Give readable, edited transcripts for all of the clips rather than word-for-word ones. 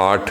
8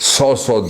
100-100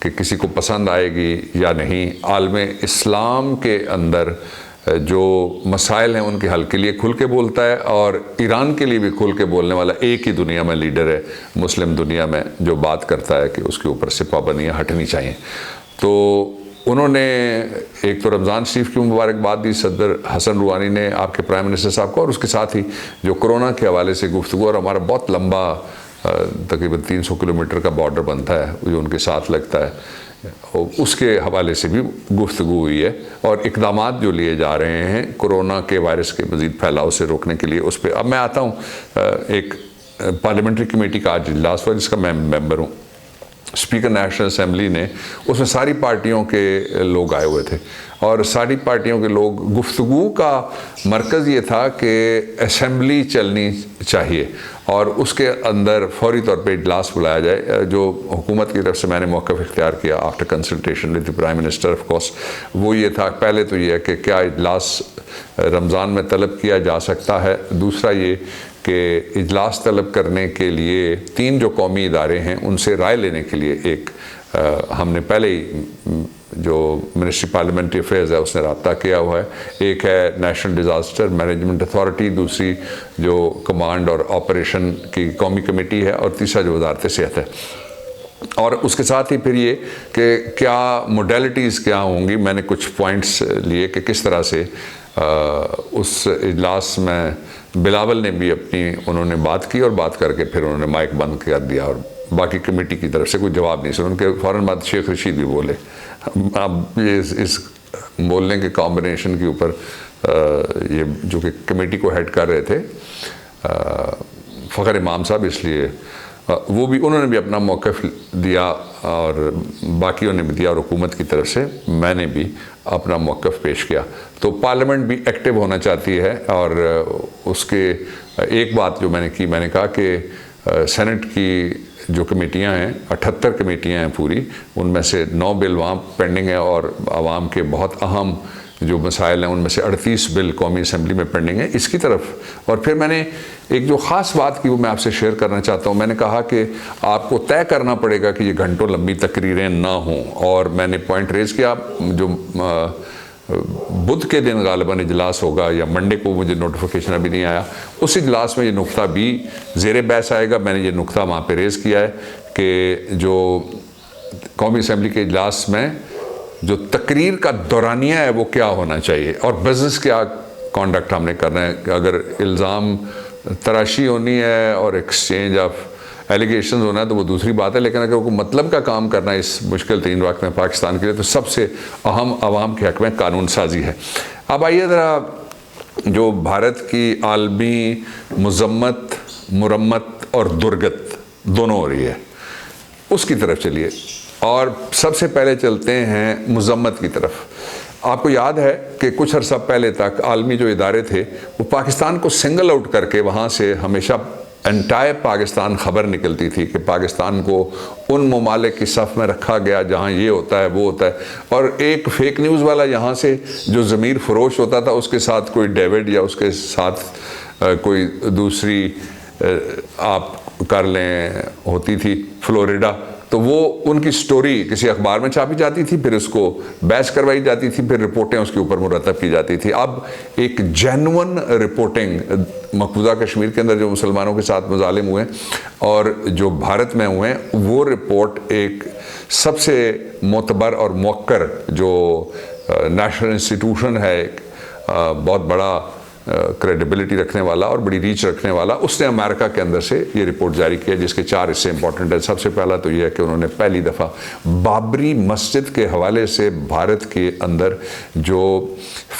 کہ کسی کو پسند آئے گی یا نہیں، عالم اسلام کے اندر جو مسائل ہیں ان کے حل کے لیے کھل کے بولتا ہے، اور ایران کے لیے بھی کھل کے بولنے والا ایک ہی دنیا میں لیڈر ہے مسلم دنیا میں جو بات کرتا ہے کہ اس کے اوپر سے پابندیاں ہٹنی چاہیے۔ تو انہوں نے ایک تو رمضان شریف کی مبارکباد دی صدر حسن روحانی نے آپ کے پرائم منسٹر صاحب کو، اور اس کے ساتھ ہی جو کرونا کے حوالے سے گفتگو، اور ہمارا بہت لمبا تقریباً 300 کلومیٹر کا بارڈر بنتا ہے جو ان کے ساتھ لگتا ہے، اس کے حوالے سے بھی گفتگو ہوئی ہے، اور اقدامات جو لیے جا رہے ہیں کرونا کے وائرس کے مزید پھیلاؤ سے روکنے کے لیے اس پہ۔ اب میں آتا ہوں ایک پارلیمنٹری کمیٹی کا آج اجلاس ہوا جس کا میں ممبر ہوں، اسپیکر نیشنل اسمبلی نے، اس میں ساری پارٹیوں کے لوگ آئے ہوئے تھے، اور ساری پارٹیوں کے لوگ، گفتگو کا مرکز یہ تھا کہ اسمبلی چلنی چاہیے اور اس کے اندر فوری طور پہ اجلاس بلایا جائے۔ جو حکومت کی طرف سے میں نے موقف اختیار کیا after consultation with the prime minister of course, وہ یہ تھا پہلے تو یہ ہے کہ کیا اجلاس رمضان میں طلب کیا جا سکتا ہے، دوسرا یہ کہ اجلاس طلب کرنے کے لیے 3 جو قومی ادارے ہیں ان سے رائے لینے کے لیے ایک ہم نے پہلے ہی جو منسٹری پارلیمنٹری افیئرز ہے اس نے رابطہ کیا ہوا ہے، ایک ہے نیشنل ڈیزاسٹر مینجمنٹ اتھارٹی، دوسری جو کمانڈ اور آپریشن کی قومی کمیٹی ہے، اور تیسرا جو وزارت صحت ہے۔ اور اس کے ساتھ ہی پھر یہ کہ کیا موڈیلٹیز کیا ہوں گی، میں نے کچھ پوائنٹس لیے کہ کس طرح سے اس اجلاس میں بلاول نے بھی انہوں نے بات کی، اور بات کر کے پھر انہوں نے مائک بند کر دیا، اور باقی کمیٹی کی طرف سے کوئی جواب نہیں سنا۔ ان کے فوراً بعد شیخ رشید بھی بولے۔ اب یہ اس بولنے کے کمبینیشن کے اوپر یہ جو کہ کمیٹی کو ہیڈ کر رہے تھے فخر امام صاحب، اس لیے وہ بھی انہوں نے بھی اپنا موقف دیا، اور باقیوں نے بھی دیا، اور حکومت کی طرف سے میں نے بھی اپنا موقف پیش کیا۔ تو پارلیمنٹ بھی ایکٹیو ہونا چاہتی ہے، اور اس کے ایک بات جو میں نے کی، میں نے کہا کہ سینٹ کی جو کمیٹیاں ہیں 78 کمیٹیاں ہیں پوری، ان میں سے 9 بل وہاں پینڈنگ ہیں، اور عوام کے بہت اہم جو مسائل ہیں ان میں سے 38 بل قومی اسمبلی میں پینڈنگ ہیں، اس کی طرف۔ اور پھر میں نے ایک جو خاص بات کی وہ میں آپ سے شیئر کرنا چاہتا ہوں، میں نے کہا کہ آپ کو طے کرنا پڑے گا کہ یہ گھنٹوں لمبی تقریریں نہ ہوں، اور میں نے پوائنٹ ریز کیا جو بدھ کے دن غالباً اجلاس ہوگا یا منڈے کو، مجھے نوٹیفیکیشن ابھی نہیں آیا، اس اجلاس میں یہ نقطہ بھی زیر بحث آئے گا۔ میں نے یہ نقطہ وہاں پہ ریز کیا ہے کہ جو قومی اسمبلی کے اجلاس میں جو تقریر کا دورانیہ ہے وہ کیا ہونا چاہیے، اور بزنس کیا کانڈکٹ ہم نے کرنا ہے۔ کہ اگر الزام تراشی ہونی ہے اور ایکسچینج آف ایلیگیشنز ہونا ہے تو وہ دوسری بات ہے، لیکن اگر کوئی مطلب کا کام کرنا ہے اس مشکل ترین وقت میں پاکستان کے لیے، تو سب سے اہم عوام کے حق میں قانون سازی ہے۔ اب آئیے ذرا جو بھارت کی عالمی مذمت، مرمت اور درگت دونوں ہو رہی ہے، اس کی طرف چلیے، اور سب سے پہلے چلتے ہیں مذمت کی طرف۔ آپ کو یاد ہے کہ کچھ عرصہ پہلے تک عالمی جو ادارے تھے وہ پاکستان کو سنگل آؤٹ کر کے وہاں سے ہمیشہ انٹائر پاکستان خبر نکلتی تھی کہ پاکستان کو ان ممالک کی صف میں رکھا گیا جہاں یہ ہوتا ہے وہ ہوتا ہے، اور ایک فیک نیوز والا یہاں سے جو ضمیر فروش ہوتا تھا اس کے ساتھ کوئی ڈیوڈ یا اس کے ساتھ کوئی دوسری آپ کر لیں ہوتی تھی فلوریڈا، تو وہ ان کی سٹوری کسی اخبار میں چھاپی جاتی تھی، پھر اس کو بحث کروائی جاتی تھی، پھر رپورٹیں اس کے اوپر مرتب کی جاتی تھی۔ اب ایک جینون رپورٹنگ مقبوضہ کشمیر کے اندر جو مسلمانوں کے ساتھ مظالم ہوئے اور جو بھارت میں ہوئے ہیں، وہ رپورٹ ایک سب سے معتبر اور موقر جو نیشنل انسٹیٹیوشن ہے، ایک بہت بڑا کریڈیبلٹی رکھنے والا اور بڑی ریچ رکھنے والا، اس نے امریکہ کے اندر سے یہ رپورٹ جاری کیا جس کے 4 حصے امپورٹنٹ ہیں۔ سب سے پہلا تو یہ ہے کہ انہوں نے پہلی دفعہ بابری مسجد کے حوالے سے بھارت کے اندر جو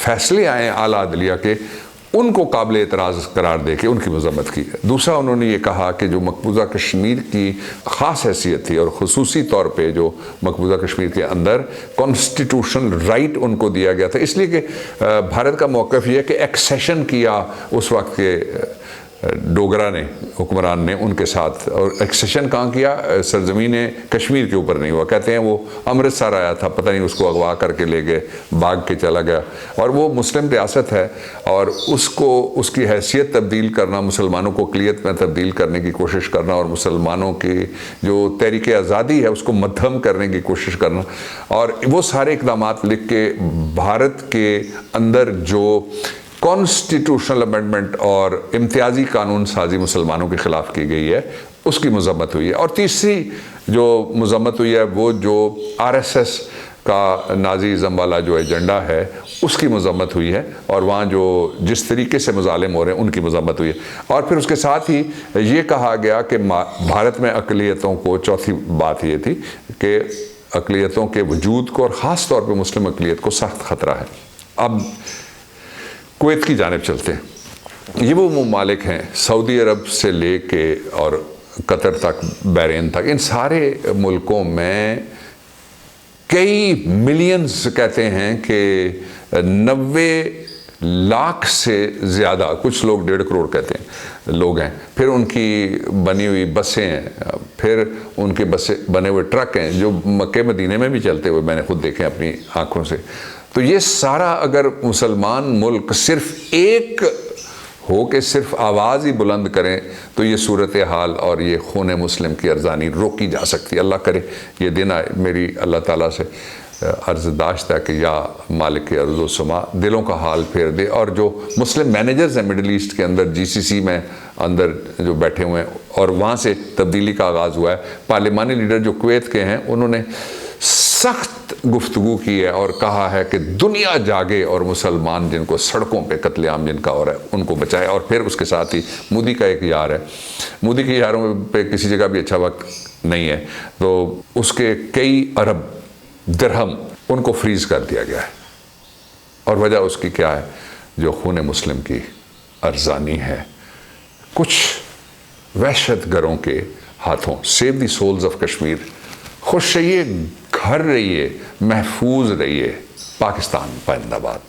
فیصلے آئے اعلیٰ عدلیہ کے، ان کو قابل اعتراض قرار دے کے ان کی مذمت کی۔ دوسرا انہوں نے یہ کہا کہ جو مقبوضہ کشمیر کی خاص حیثیت تھی اور خصوصی طور پہ جو مقبوضہ کشمیر کے اندر کانسٹیٹیوشنل رائٹ ان کو دیا گیا تھا، اس لیے کہ بھارت کا موقف یہ ہے کہ ایکسیشن کیا اس وقت کے ڈوگرا نے حکمران نے ان کے ساتھ، اور ایکسیشن کہاں کیا؟ سرزمین کشمیر کے اوپر نہیں ہوا، کہتے ہیں وہ امرتسر آیا تھا، پتہ نہیں اس کو اغوا کر کے لے گئے، بھاگ کے چلا گیا، اور وہ مسلم ریاست ہے، اور اس کی حیثیت تبدیل کرنا، مسلمانوں کو اقلیت میں تبدیل کرنے کی کوشش کرنا، اور مسلمانوں کی جو تحریک آزادی ہے اس کو مدھم کرنے کی کوشش کرنا، اور وہ سارے اقدامات لکھ کے بھارت کے اندر جو کانسٹیٹیوشنل امینڈمنٹ اور امتیازی قانون سازی مسلمانوں کے خلاف کی گئی ہے، اس کی مذمت ہوئی ہے۔ اور تیسری جو مذمت ہوئی ہے وہ جو RSS کا نازیزم والا جو ایجنڈا ہے اس کی مذمت ہوئی ہے، اور وہاں جو جس طریقے سے مظالم ہو رہے ہیں ان کی مذمت ہوئی ہے۔ اور پھر اس کے ساتھ ہی یہ کہا گیا کہ بھارت میں اقلیتوں کو، چوتھی بات یہ تھی کہ اقلیتوں کے وجود کو، اور خاص طور پہ مسلم اقلیت کو سخت خطرہ ہے۔ اب کویت کی جانب چلتے ہیں۔ یہ وہ ممالک ہیں سعودی عرب سے لے کے اور قطر تک، بحرین تک، ان سارے ملکوں میں کئی ملینز کہتے ہیں کہ 90 لاکھ سے زیادہ، کچھ لوگ 1.5 کروڑ کہتے ہیں لوگ ہیں، پھر ان کی بنی ہوئی بسیں ہیں، پھر ان کے بنے ہوئے ٹرک ہیں جو مکہ مدینے میں بھی چلتے ہوئے میں نے خود دیکھے اپنی آنکھوں سے۔ تو یہ سارا اگر مسلمان ملک صرف ایک ہو کے صرف آواز ہی بلند کریں تو یہ صورتحال اور یہ خون مسلم کی ارزانی روکی جا سکتی۔ اللہ کرے یہ دن آئے۔ میری اللہ تعالیٰ سے عرض داشت ہے کہ یا مالک ارض و سما دلوں کا حال پھیر دے، اور جو مسلم مینیجرز ہیں مڈل ایسٹ کے اندر، GCC میں اندر جو بیٹھے ہوئے ہیں، اور وہاں سے تبدیلی کا آغاز ہوا ہے۔ پارلیمانی لیڈر جو کویت کے ہیں انہوں نے سخت گفتگو کی ہے اور کہا ہے کہ دنیا جاگے اور مسلمان جن کو سڑکوں پہ قتل عام جن کا ہو رہا ہے ان کو بچائے۔ اور پھر اس کے ساتھ ہی مودی کا ایک یار ہے، مودی کے یاروں پہ کسی جگہ بھی اچھا وقت نہیں ہے، تو اس کے کئی ارب درہم ان کو فریز کر دیا گیا ہے، اور وجہ اس کی کیا ہے؟ جو خون مسلم کی ارزانی ہے کچھ وحشت گروں کے ہاتھوں۔ Save the souls of Kashmir. خوش رہیے، گھر رہیے، محفوظ رہیے۔ پاکستان زندہ باد۔